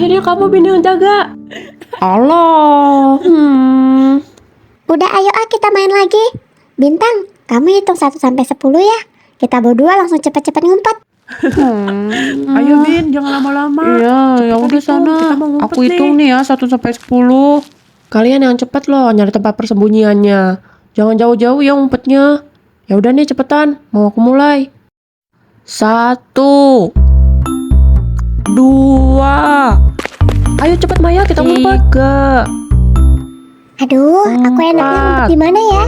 akhirnya kamu Bin yang jaga. Allah. Udah ayo kita main lagi. Bintang, kamu hitung 1 sampai 10 ya. Kita berdua langsung cepet-cepet ngumpet. Ayo Bin, jangan lama-lama. Iya, ya udah sana. Kita mau ngumpet Aku hitung nih ya 1 sampai 10. Kalian yang cepet loh nyari tempat persembunyiannya. Jangan jauh-jauh ya ngumpetnya. Ya udah nih cepetan, mau aku mulai. 1 2. Ayo cepet Maya, kita ngumpet. 3. Aduh, aku enaknya ngumpet di mana ya?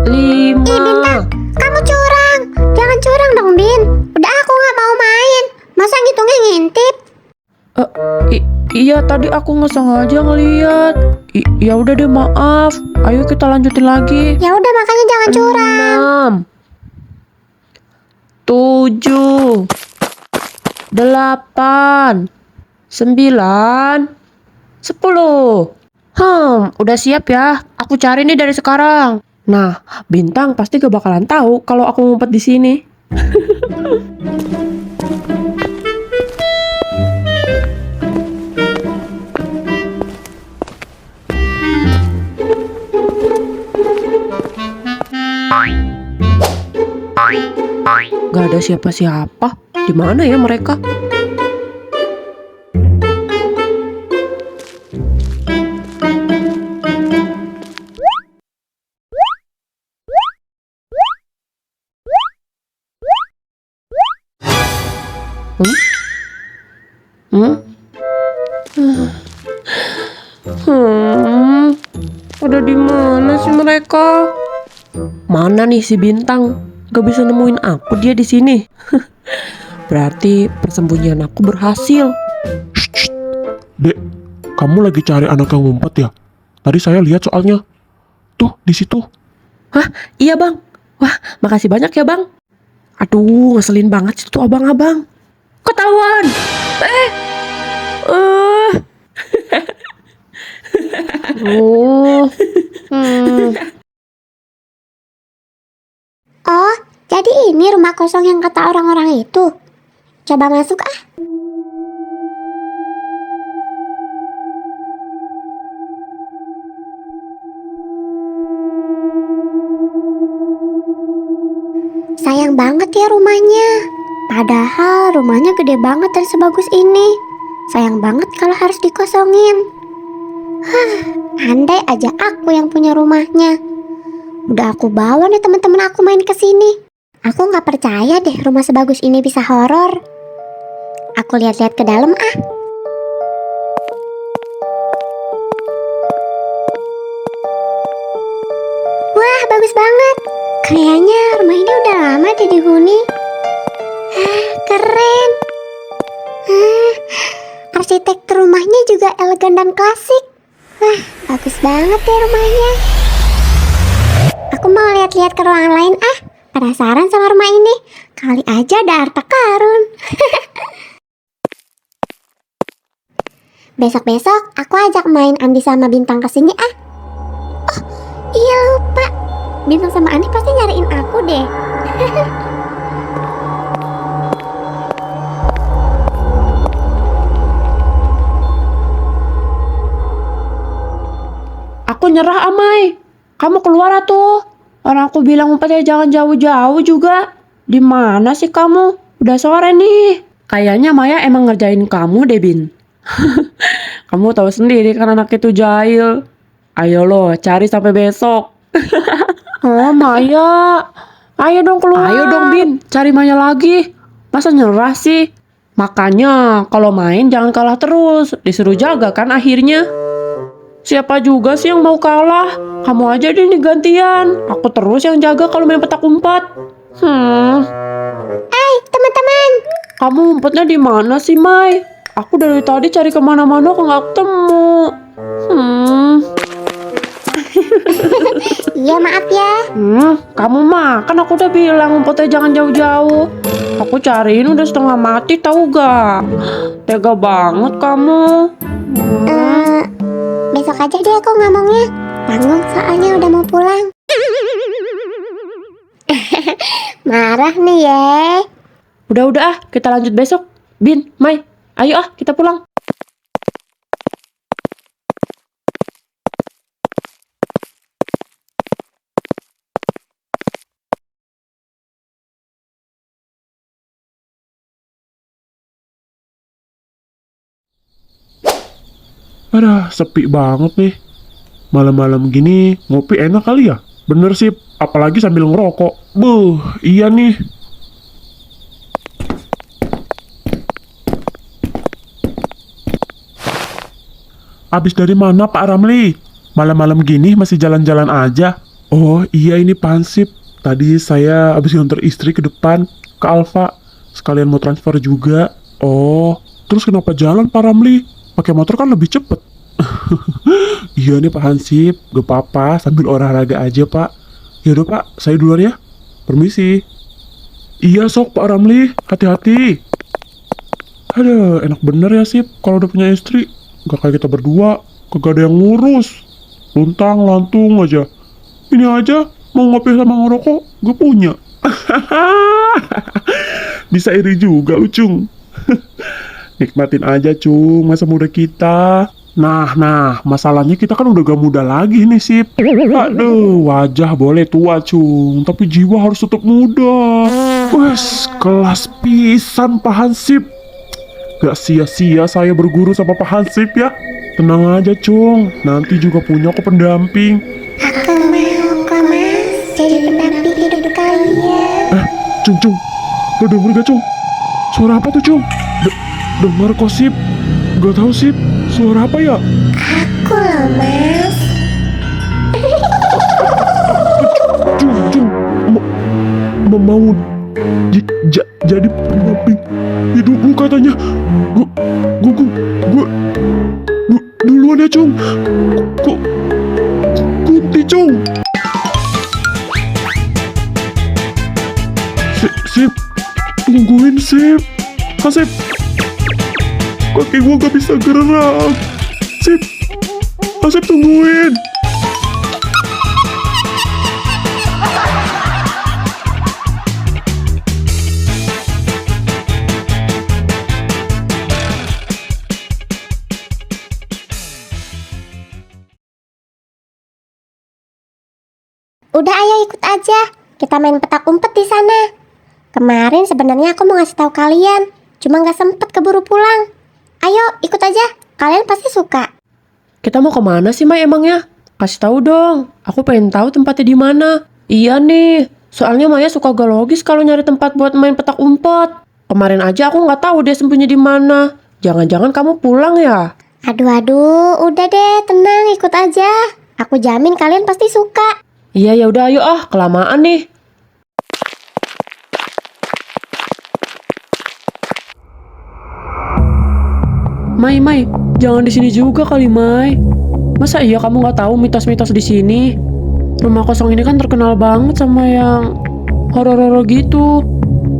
5. Bintang, kamu curang. Jangan curang dong, Bin. Udah aku nggak mau main. Masa ngitungnya ngintip? Iya, tadi aku nggak sengaja ngeliat. Ya udah deh, maaf. Ayo kita lanjutin lagi. Ya udah makanya jangan curang. 6 7 8 9 10. Udah siap ya? Aku cari nih dari sekarang. Nah, Bintang pasti gak bakalan tahu kalau aku ngumpet di sini. Gak ada siapa-siapa. Di mana ya mereka? Ada di mana sih mereka? Mana nih si Bintang? Gak bisa nemuin aku dia di sini. Berarti persembunyian aku berhasil. Dek, kamu lagi cari anak yang ngumpet ya? Tadi saya lihat soalnya. Tuh, di situ. Hah? Iya bang. Wah, makasih banyak ya bang. Aduh, ngeselin banget sih tuh abang-abang. Ketahuan. Oh, jadi ini rumah kosong yang kata orang-orang itu. Coba masuk ah. Sayang banget ya rumahnya. Padahal rumahnya gede banget dan sebagus ini. Sayang banget kalau harus dikosongin. Andai aja aku yang punya rumahnya. Udah aku bawa nih teman-teman aku main ke sini. Aku nggak percaya deh rumah sebagus ini bisa horor. Aku lihat-lihat ke dalam ah. Wah, bagus banget. Kayaknya rumah ini udah lama deh dihuni. Keren. Arsitektur rumahnya juga elegan dan klasik. Wah, bagus banget ya rumahnya. Aku mau lihat-lihat ke ruangan lain ah. Penasaran sama rumah ini. Kali aja ada harta karun. Besok-besok aku ajak main Andi sama Bintang kesini ah. Oh, iya lupa. Bintang sama Andi pasti nyariin aku deh. Aku nyerah Amai. Kamu keluar atuh. Orang aku bilang ngumpetnya jangan jauh-jauh juga. Di mana sih kamu? Udah sore nih. Kayaknya Maya emang ngerjain kamu deh Bin. Kamu tahu sendiri kan anak itu jahil. Ayo lo cari sampai besok. Oh Maya. Ayo dong keluar. Ayo dong Bin, cari Maya lagi. Masa nyerah sih? Makanya kalau main jangan kalah terus. Disuruh jaga kan akhirnya. Siapa juga sih yang mau kalah? Kamu aja deh nih gantian. Aku terus yang jaga kalau main petak umpet. Hai teman-teman. Kamu Umpetnya di mana sih, Mai? Aku dari tadi cari kemana-mana kok nggak ketemu. Iya maaf ya. Kamu mah kan aku udah bilang umpetnya jangan jauh-jauh. Aku cariin udah setengah mati tahu gak? Tega banget kamu. Besok aja deh aku ngomongnya. Tanggung soalnya udah mau pulang. Marah nih ya. Udah kita lanjut besok. Bin, Mai, ayo kita pulang. Aduh, sepi banget nih. Malam-malam gini ngopi enak kali ya? Bener sih, apalagi sambil ngerokok. Iya nih. Abis dari mana Pak Ramli? Malam-malam gini masih jalan-jalan aja. Oh iya ini Pansip. Tadi saya abis nganter istri ke depan, ke Alfa. Sekalian mau transfer juga. Oh, terus kenapa jalan Pak Ramli? Pakai motor kan lebih cepet. Iya nih Pak Hansip, gak apa-apa sambil olahraga aja Pak. Yaudah Pak, saya duluan ya. Permisi. Iya sok Pak Ramli, hati-hati. Aduh, enak bener ya Sip kalau udah punya istri. Gak kayak kita berdua, kagak ada yang ngurus. Luntang lantung aja. Ini aja mau ngopi sama ngerokok, gue punya. Bisa iri juga Ucung. Nikmatin aja Cung, masa muda kita. Nah, masalahnya kita kan udah gak muda lagi nih Sip. Aduh, wajah boleh tua Cung, tapi jiwa harus tetap muda. Wes, kelas pisan Pak Hansip. Gak sia-sia saya berguru sama Pak Hansip ya. Tenang aja Cung, nanti juga punya kok pendamping. Aku mau kok mas, jadi pendamping hidup kalian. Cung, lo denger gak Cung? Suara apa tuh Cung? Dengar kok Sip. Gak tahu Sip, suara apa ya? Aku loh mas. Cung, mau jadi pendamping hidupmu katanya. Gue duluan ya Cung. Kunti Cung. Sip, tungguin Sip. Sip, kaki gue gak bisa gerak. Sip, Sip tungguin. Udah ayo ikut aja, kita main petak umpet di sana. Kemarin sebenarnya aku mau ngasih tahu kalian, cuma nggak sempet keburu pulang. Ayo ikut aja, kalian pasti suka. Kita mau kemana sih Mai emangnya? Kasih tahu dong, aku pengen tahu tempatnya di mana. Iya nih, soalnya Maya suka gak logis kalau nyari tempat buat main petak umpet. Kemarin aja aku nggak tahu dia sembunyi di mana. Jangan-jangan kamu pulang ya? Aduh, udah deh, tenang, ikut aja. Aku jamin kalian pasti suka. Iya ya udah ayo kelamaan nih. Mai, jangan di sini juga kali Mai. Masa iya kamu nggak tahu mitos-mitos di sini? Rumah kosong ini kan terkenal banget sama yang horor-horor gitu.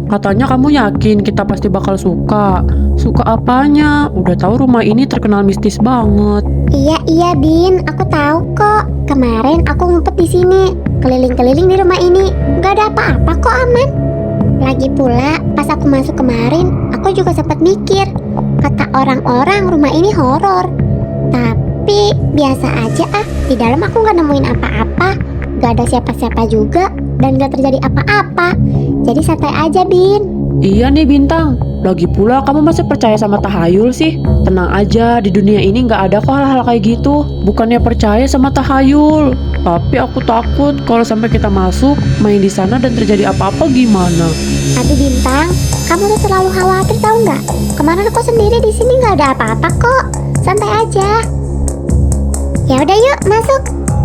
Katanya kamu yakin kita pasti bakal suka. Suka apanya? Udah tahu rumah ini terkenal mistis banget. Iya Bin, aku tahu kok. Kemarin aku ngumpet di sini, keliling-keliling di rumah ini, nggak ada apa-apa kok, aman. Lagi pula, pas aku masuk kemarin, aku juga sempat mikir, kata orang-orang rumah ini horor. Tapi biasa aja di dalam aku nggak nemuin apa-apa, nggak ada siapa-siapa juga, dan nggak terjadi apa-apa. Jadi santai aja Bin. Iya nih Bintang, lagi pula kamu masih percaya sama tahayul sih? Tenang aja, di dunia ini nggak ada kok hal-hal kayak gitu. Bukannya percaya sama tahayul, tapi aku takut kalau sampai kita masuk, main di sana dan terjadi apa-apa gimana? Tapi Bintang, kamu tuh terlalu khawatir tau nggak? Kemarin aku sendiri di sini nggak ada apa-apa kok, santai aja. Ya udah yuk masuk,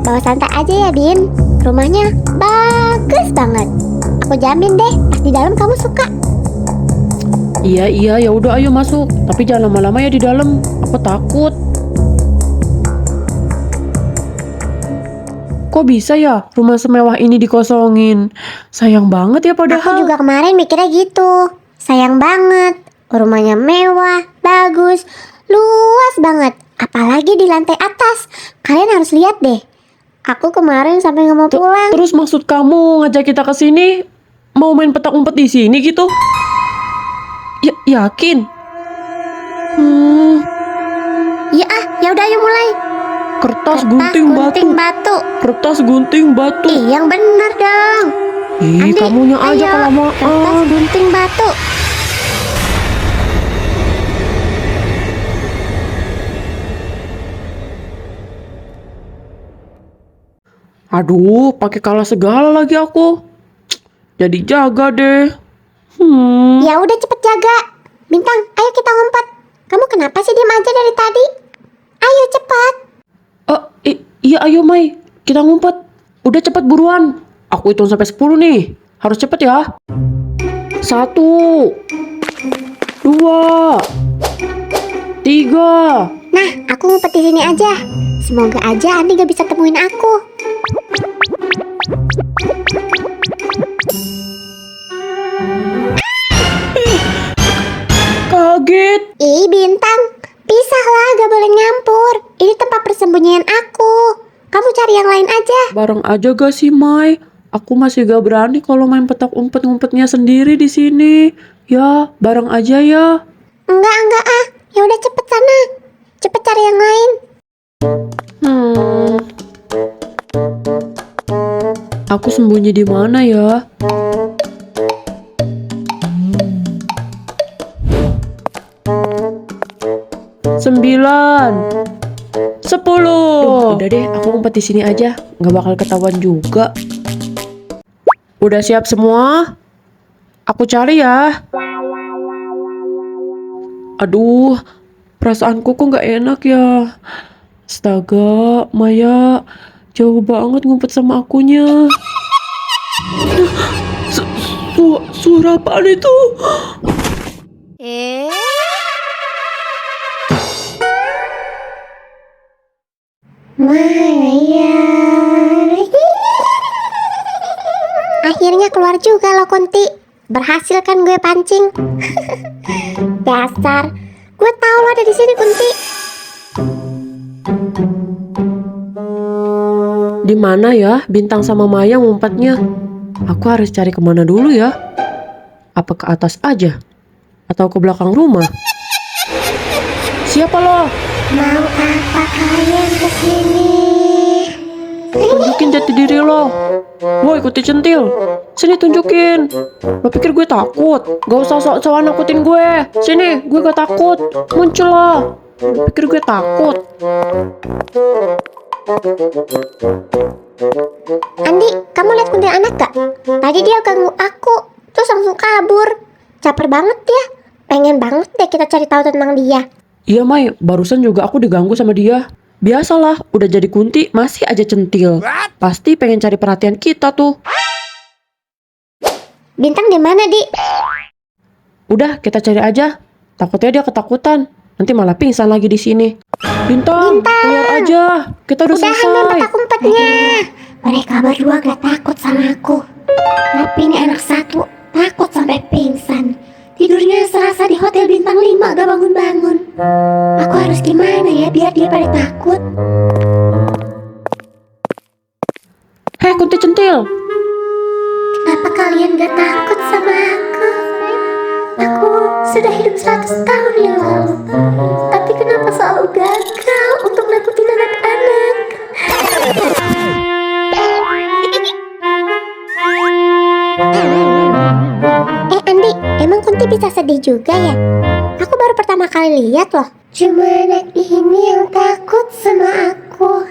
bawa santai aja ya Bin. Rumahnya bagus banget. Aku jamin deh, pas di dalam kamu suka. Iya ya udah ayo masuk, tapi jangan lama-lama ya di dalam. Aku takut. Kok bisa ya rumah semewah ini dikosongin? Sayang banget ya Aku padahal. juga kemarin mikirnya gitu. Sayang banget, rumahnya mewah, bagus, luas banget. Apalagi di lantai atas. Kalian harus lihat deh. Aku kemarin sampai nggak mau pulang. Terus maksud kamu ngajak kita ke sini mau main petak umpet di sini gitu? Yakin? Ya udah ayo mulai. Kertas gunting batu. Kertas gunting batu. Yang bener dong. Ih, Andi, kamunya aja ayo, kelamaan. kertas gunting batu. Aduh, pakai kalah segala lagi aku. Jadi jaga deh. Ya udah cepet jaga. Bintang, ayo kita ngumpet. Kamu kenapa sih diem aja dari tadi? Ayo cepat. Iya ayo Mai, kita ngumpet. Udah cepet buruan. Aku hitung sampai 10 nih. Harus cepet ya. 1, 2, 3. Nah, aku ngumpet di sini aja. Semoga aja Andi gak bisa temuin aku. Kaget. Ih, Bintang, pisahlah, gak boleh nyampur. Ini tempat persembunyian aku. Kamu cari yang lain aja. Bareng aja gak sih Mai? Aku masih gak berani kalau main petak umpet-ngumpetnya sendiri di sini. Ya, bareng aja ya. Enggak ah. Ya udah cepet sana. Cepet cari yang lain. Aku sembunyi di mana ya? Sembilan, 10. Udah deh, aku ngumpet di sini aja. Nggak bakal ketahuan juga. Udah siap semua? Aku cari ya. Aduh, perasaanku kok nggak enak ya. Astaga, Maya, jauh banget ngumpet sama akunya. Suara apaan itu? Maya. Akhirnya keluar juga lo Kunti. Berhasil kan gue pancing. Dasar. Gue tahu lo ada di sini Kunti. Di mana ya Bintang sama Maya ngumpetnya? Aku harus cari kemana dulu ya? Apa ke atas aja? Atau ke belakang rumah? Siapa lo? Mau apa kalian kesini? Tunjukin jati diri lo. Woi, ikuti centil. Sini tunjukin. Lo pikir gue takut? Gak usah sok-sokan nakutin gue. Sini, gue gak takut. Muncul lah. Lo pikir gue takut? Andi, kamu lihat kuntilanak gak? Tadi dia ganggu aku, terus langsung kabur. Caper banget dia. Pengen banget deh kita cari tahu tentang dia. Iya Mai, barusan juga aku diganggu sama dia. Biasalah, udah jadi kunti masih aja centil. Pasti pengen cari perhatian kita tuh. Bintang di mana, Di? Udah, kita cari aja. Takutnya dia ketakutan. Nanti malah pingsan lagi di sini. Bintang, keluar aja. Kita udah Udahan main selesai. petak umpetnya. Mereka berdua gak takut sama aku. Tapi ini anak satu takut sampai pingsan. Tidurnya serasa di hotel bintang 5 gak bangun-bangun. Aku harus gimana ya biar dia pada takut? Hei, kunti centil. Kenapa kalian gak takut sama aku? Aku sudah hidup 100 tahun yang lalu. Tapi kenapa selalu gagal untuk nakutin anak-anak? Andi, emang Kunti bisa sedih juga ya? Aku baru pertama kali lihat loh. Cuma anak ini yang takut sama aku.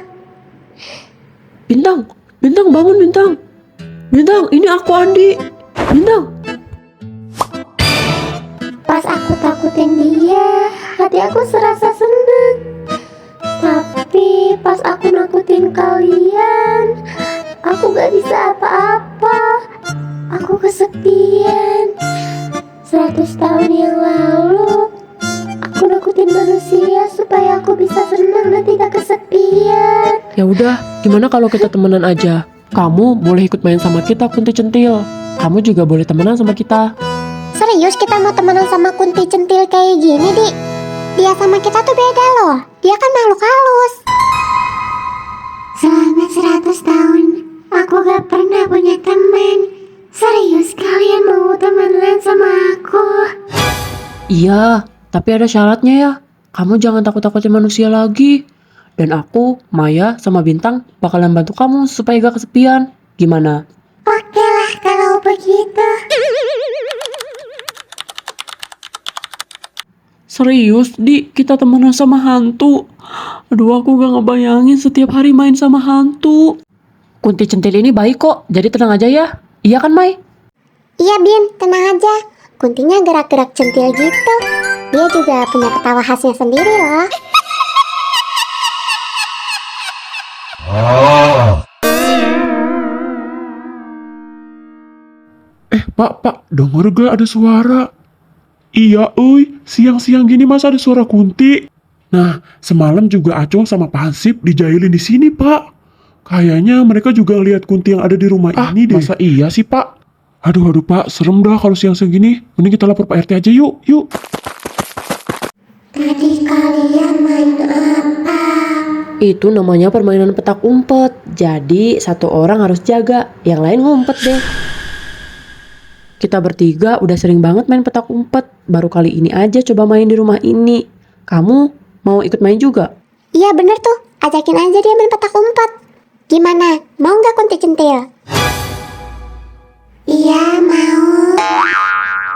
Bintang, Bintang bangun Bintang. Bintang, ini aku Andi. Bintang. Pas aku takutin dia, hati aku serasa seneng. Tapi pas aku nakutin kalian, aku gak bisa apa-apa. Aku kesepian. 100 tahun yang lalu, aku nakutin manusia supaya aku bisa senang dan tidak kesepian. Ya udah, gimana kalau kita temenan aja? Kamu boleh ikut main sama kita, Kunti Centil. Kamu juga boleh temenan sama kita. Serius kita mau temenan sama Kunti Centil kayak gini, Di? Dia sama kita tuh beda loh. Dia kan makhluk halus. Selama 100 tahun, aku gak pernah punya teman. Serius kalian mau temenan sama aku? Iya, tapi ada syaratnya ya. Kamu jangan takut-takutin manusia lagi. Dan aku, Maya, sama Bintang bakalan bantu kamu supaya gak kesepian. Gimana? Oke lah kalau begitu. Serius, Di, kita temenan sama hantu. Aduh, aku gak ngebayangin setiap hari main sama hantu. Kunti centil ini baik kok, jadi tenang aja ya. Iya kan, Mai? Iya, Bin, tenang aja. Kuntinya gerak-gerak centil gitu. Dia juga punya ketawa khasnya sendiri loh. Pak, denger gak ada suara? Iya, siang-siang gini masa ada suara kunti? Nah, semalam juga Acong sama Pak Hansip dijailin di sini, Pak. Kayaknya mereka juga lihat kunti yang ada di rumah ini deh. Masa iya sih, Pak? Aduh, Pak, serem dah kalau siang-siang gini. Mending kita lapor Pak RT aja yuk. Tadi kalian main apa? Itu namanya permainan petak umpet. Jadi satu orang harus jaga, yang lain ngumpet deh. Kita bertiga udah sering banget main petak umpet. Baru kali ini aja coba main di rumah ini. Kamu mau ikut main juga? Iya bener tuh, ajakin aja dia main petak umpet. Gimana, mau nggak kunti centil? Iya mau.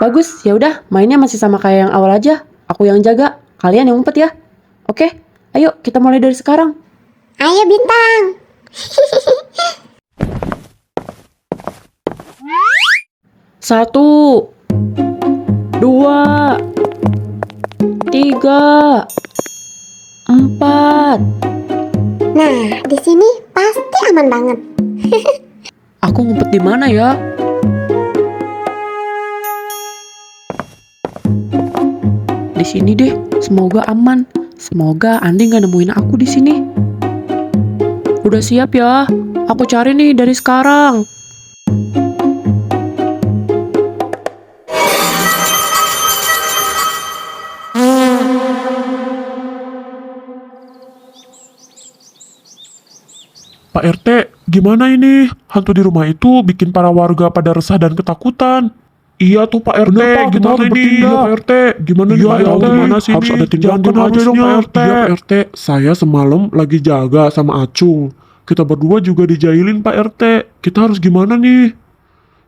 Bagus, ya udah, mainnya masih sama kayak yang awal aja. Aku yang jaga, kalian yang ngumpet ya. Oke, ayo kita mulai dari sekarang. Ayo Bintang. Satu, dua, tiga, empat. Nah, di sini pasti aman banget. Aku ngumpet di mana ya? Di sini deh, semoga aman. Semoga Andi nggak nemuin aku di sini. Udah siap ya? Aku cari nih dari sekarang. Pak RT, gimana ini? Hantu di rumah itu bikin para warga pada resah dan ketakutan. Iya tuh Pak RT, kita harus bertindak. Iya Pak RT, gimana nih Pak RT? Gimana sih harus ada tindakan aja dong Pak RT. Iya Pak RT, saya semalam lagi jaga sama Acung. Kita berdua juga dijailin Pak RT. Kita harus gimana nih?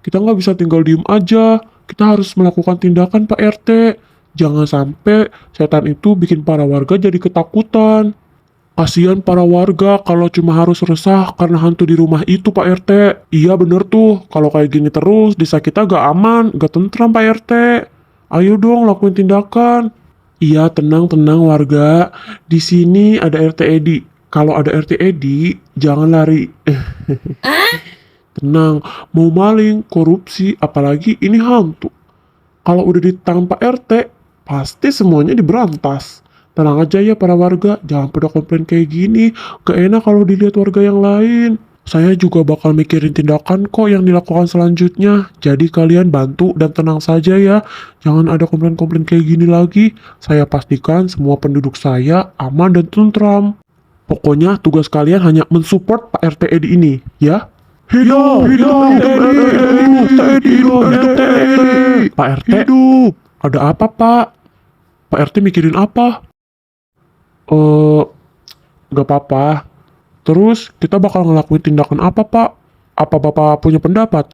Kita nggak bisa tinggal diem aja. Kita harus melakukan tindakan Pak RT. Jangan sampai setan itu bikin para warga jadi ketakutan. Kasihan para warga kalau cuma harus resah karena hantu di rumah itu Pak RT. Iya bener tuh, kalau kayak gini terus desa kita gak aman, gak tentram Pak RT. Ayo dong lakuin tindakan. Iya tenang warga, di sini ada RT Edi. Kalau ada RT Edi, jangan lari. Tenang, mau maling, korupsi, apalagi ini hantu. Kalau udah di tangan Pak RT, pasti semuanya diberantas. Tenang aja ya para warga, jangan pada komplain kayak gini. Gak enak kalau dilihat warga yang lain. Saya juga bakal mikirin tindakan kok yang dilakukan selanjutnya. Jadi kalian bantu dan tenang saja ya. Jangan ada komplain-komplain kayak gini lagi. Saya pastikan semua penduduk saya aman dan tentram. Pokoknya tugas kalian hanya mensupport Pak RT Edi ini, ya. Hidup Edi. Pak RT, ada apa Pak? Pak RT mikirin apa? Gak apa-apa. Terus kita bakal ngelakuin tindakan apa Pak? Apa Bapak punya pendapat?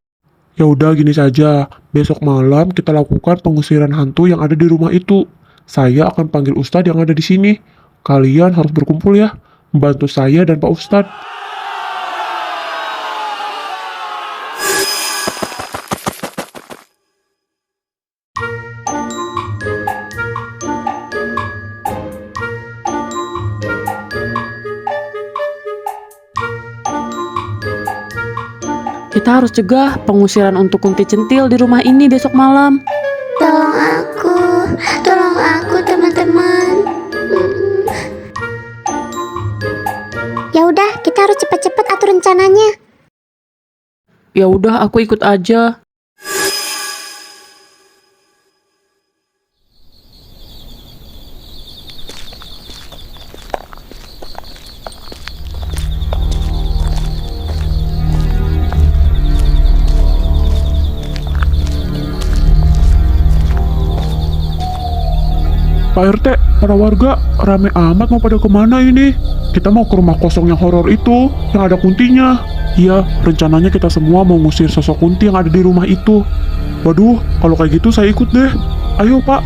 Ya udah gini saja. Besok malam kita lakukan pengusiran hantu yang ada di rumah itu. Saya akan panggil Ustadz yang ada di sini. Kalian harus berkumpul ya, membantu saya dan Pak Ustadz. Kita harus cegah pengusiran untuk kunti centil di rumah ini besok malam. Tolong aku teman-teman. Ya udah, kita harus cepet-cepet atur rencananya. Ya udah, aku ikut aja. Pak RT, para warga rame amat mau pada kemana ini? Kita mau ke rumah kosong yang horor itu, yang ada kuntinya. Iya, rencananya kita semua mau ngusir sosok kunti yang ada di rumah itu. Waduh, kalau kayak gitu saya ikut deh. Ayo Pak.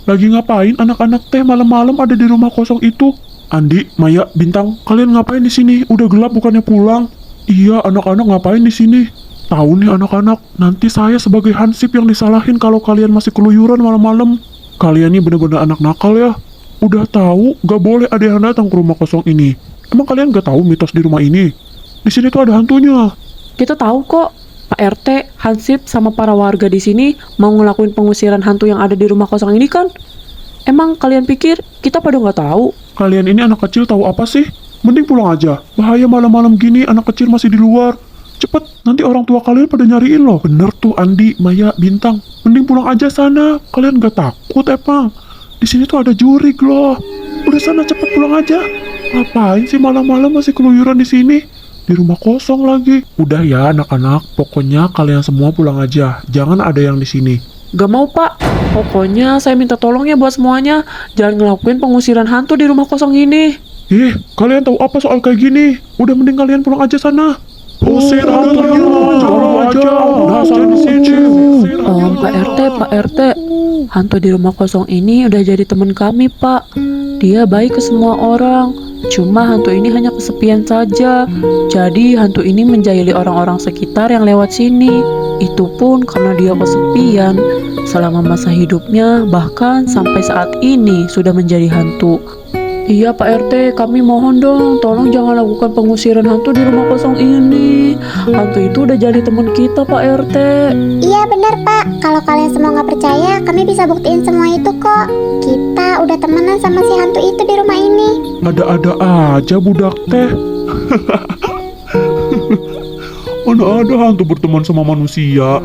Lagi ngapain anak-anak teh malam-malam ada di rumah kosong itu? Andi, Maya, Bintang, kalian ngapain di sini? Udah gelap bukannya pulang? Iya, anak-anak ngapain di sini? Tahu nih anak-anak, nanti saya sebagai hansip yang disalahin kalau kalian masih keluyuran malam-malam. Kalian ini bener-bener anak nakal ya. Udah tahu, gak boleh ada yang datang ke rumah kosong ini. Emang kalian gak tahu mitos di rumah ini? Di sini tuh ada hantunya. Kita tahu kok, Pak RT, Hansip, sama para warga di sini mau ngelakuin pengusiran hantu yang ada di rumah kosong ini kan? Emang kalian pikir kita pada nggak tahu? Kalian ini anak kecil tahu apa sih? Mending pulang aja. Bahaya malam-malam gini anak kecil masih di luar. Cepet, nanti orang tua kalian pada nyariin loh. Bener tuh Andi, Maya, Bintang. Mending pulang aja sana. Kalian gak takut emang? Di sini tuh ada jurig loh. Udah sana cepet pulang aja. Ngapain sih malam-malam masih keluyuran di sini? Di rumah kosong lagi. Udah ya anak-anak, pokoknya kalian semua pulang aja. Jangan ada yang di sini. Gak mau Pak, pokoknya saya minta tolong ya buat semuanya. Jangan ngelakuin pengusiran hantu di rumah kosong ini. Kalian tahu apa soal kayak gini? Udah mending kalian pulang aja sana. Usir hantunya, aja. Dasar di sini. Pak RT, hantu di rumah kosong ini udah jadi teman kami Pak. Dia baik ke semua orang. Cuma hantu ini hanya kesepian saja. Jadi hantu ini menjahili orang-orang sekitar yang lewat sini. Itu pun karena dia kesepian. Selama masa hidupnya, bahkan sampai saat ini sudah menjadi hantu. Iya Pak RT, kami mohon dong, tolong jangan lakukan pengusiran hantu di rumah kosong ini. Hantu itu udah jadi teman kita Pak RT. Iya benar Pak, kalau kalian semua nggak percaya, kami bisa buktiin semua itu kok. Kita udah temenan sama si hantu itu di rumah ini. Ada-ada aja budak teh. Mana ada hantu berteman sama manusia?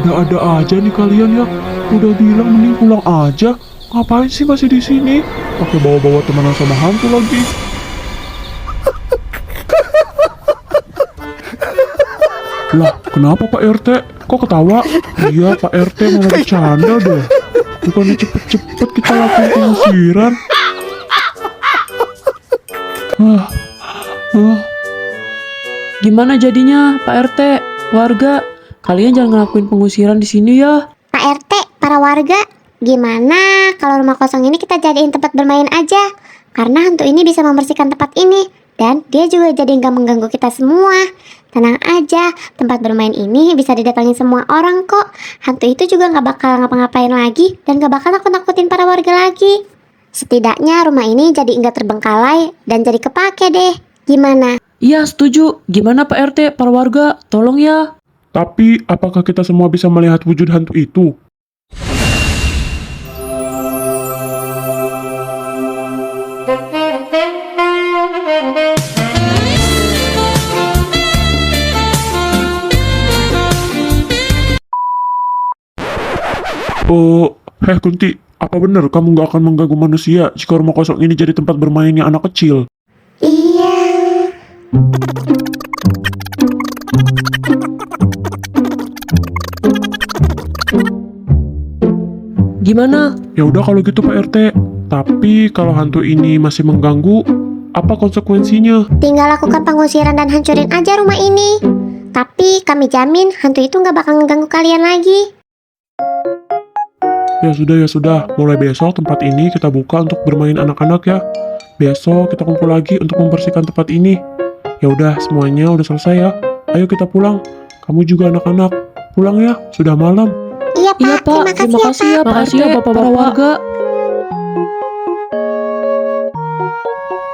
Ada-ada aja nih kalian ya. Udah bilang mending pulang aja. Ngapain sih masih di sini? Pakai bawa-bawa temenan sama hantu lagi. Lah, kenapa Pak RT? Kok ketawa? Iya, Pak RT malah bercanda deh. Bukannya cepet-cepet kita lakukan pengusiran. Gimana jadinya Pak RT, warga? Kalian jangan ngelakuin pengusiran di sini ya. Pak RT, para warga, gimana kalau rumah kosong ini kita jadiin tempat bermain aja? Karena hantu ini bisa membersihkan tempat ini. Dan dia juga jadi nggak mengganggu kita semua. Tenang aja, tempat bermain ini bisa didatangi semua orang kok. Hantu itu juga nggak bakal ngapa-ngapain lagi dan nggak bakal nakut-nakutin para warga lagi. Setidaknya rumah ini jadi nggak terbengkalai dan jadi kepake deh. Gimana? Iya setuju. Gimana Pak RT, para warga? Tolong ya. Tapi, apakah kita semua bisa melihat wujud hantu itu? Kunti, apa benar kamu nggak akan mengganggu manusia jika rumah kosong ini jadi tempat bermainnya anak kecil? Iya. Gimana? Ya udah kalau gitu Pak RT. Tapi kalau hantu ini masih mengganggu, apa konsekuensinya? Tinggal lakukan pengusiran dan hancurin aja rumah ini. Tapi kami jamin hantu itu nggak bakal ngeganggu kalian lagi. Ya sudah. Mulai besok tempat ini kita buka untuk bermain anak-anak ya. Besok kita kumpul lagi untuk membersihkan tempat ini. Ya udah, semuanya udah selesai ya. Ayo kita pulang. Kamu juga anak-anak. Pulang ya, sudah malam. Iya Pak, Iya Pak, terima kasih ya Pak RT, para warga.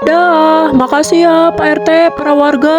Dah, makasih ya Pak RT, para warga.